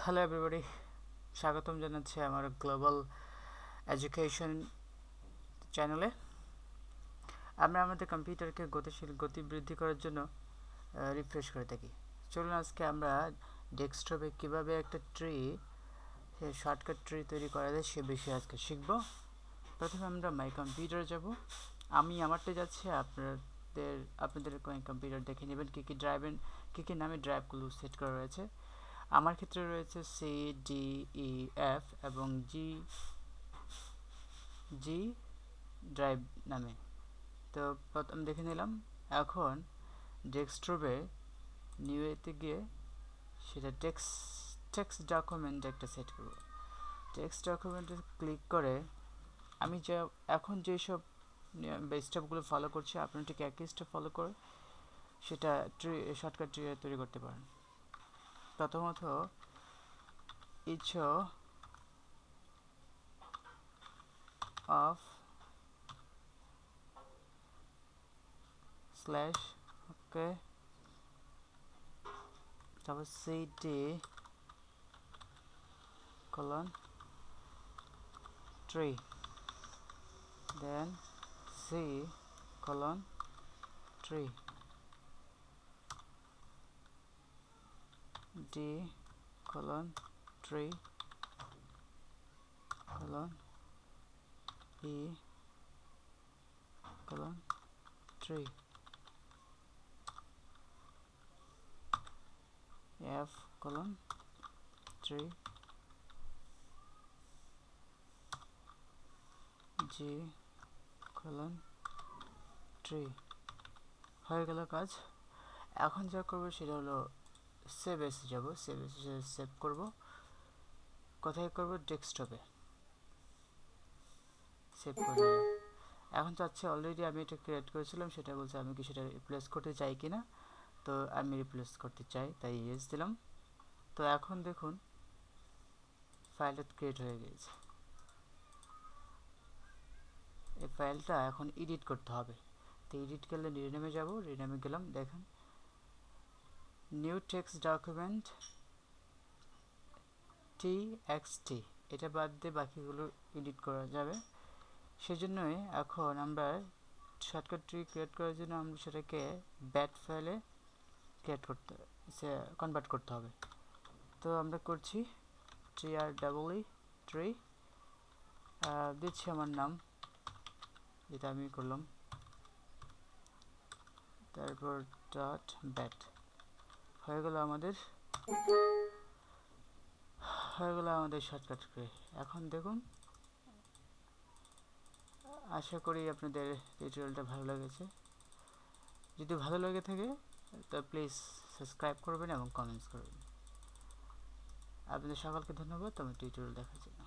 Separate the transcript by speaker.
Speaker 1: Hello everybody, স্বাগতম জানাচ্ছি আমার গ্লোবাল এডুকেশন চ্যানেলে। আমরা আমাদের কম্পিউটারকে গতি বৃদ্ধি করার জন্য রিফ্রেশ করে থাকি। চলুন আজকে আমরা ডেস্কটপে কিভাবে একটা শর্টকাট ট্রি তৈরি করা যায় সে বিষয়ে আজকে শিখব। প্রথমে আমরা মাই কম্পিউটারে যাব। আমি আমারটা যাচ্ছি, আপনাদের কম্পিউটার দেখে নেবেন কী কী নামে ড্রাইভগুলো সেট করা রয়েছে। আমার ক্ষেত্রে রয়েছে সি, ডি, ই, এফ এবং জি ড্রাইভ নামে। তো প্রথম দেখে নিলাম। এখন ডেস্কটপে নিউতে গিয়ে সেটা টেক্সট ডকুমেন্ট একটা সেট করব। টেক্সট ডকুমেন্টে ক্লিক করে আমি এখন যেসব স্টেপগুলো ফলো করছি, আপনি ঠিক একই স্টেপ ফলো করে সেটা শর্টকাট ট্রি তৈরি করতে পারেন। প্রথমত each of slash okay, তারপর cd colon 3, then c colon 3, d colon 3 colon e colon 3, f colon 3, g colon 3। হয়ে গেল কাজ। এখন যা করবো সেটা হলো সেভ এসে যাব। সেভ করব। কোথায় করব? ডেস্কটপে সেভ করে নিলাম। এখন চাচ্ছে অলরেডি আমি এটা ক্রিয়েট করেছিলাম, সেটা বলছে আমি কি সেটা রিপ্লেস করতে চাই কিনা। তো আমি রিপ্লেস করতে চাই, তাই ইয়েস দিলাম। তো এখন দেখুন ফাইলটা ক্রিয়েট হয়ে গেছে। এই ফাইলটা এখন এডিট করতে হবে। তো এডিট করলে রিনেমে যাব, রিনেমে গেলাম। দেখেন নিউ টেক্সট ডকুমেন্ট txt, এটা বাদ দিয়ে বাকিগুলো এডিট করা যাবে। সেজন্যই এখন আমরা শর্টকাট ট্রি ক্রিয়েট করার জন্য আমরা সেটাকে ব্যাট ফাইলে কনভার্ট করতে হবে। তো আমরা করছি tree দিচ্ছি আমার নাম, যেটা আমি করলাম, তারপর ডট ব্যাট। হয়ে গেল আমাদের শর্টকাট ট্রি। এখন দেখুন, আশা করি আপনাদের টিউটোরিয়ালটা ভালো লেগেছে। যদি ভালো লেগে থাকে তো প্লিজ সাবস্ক্রাইব করবেন এবং কমেন্টস করবেন। আপনাদের সকলকে ধন্যবাদ আমার টিউটোরিয়াল দেখার জন্য।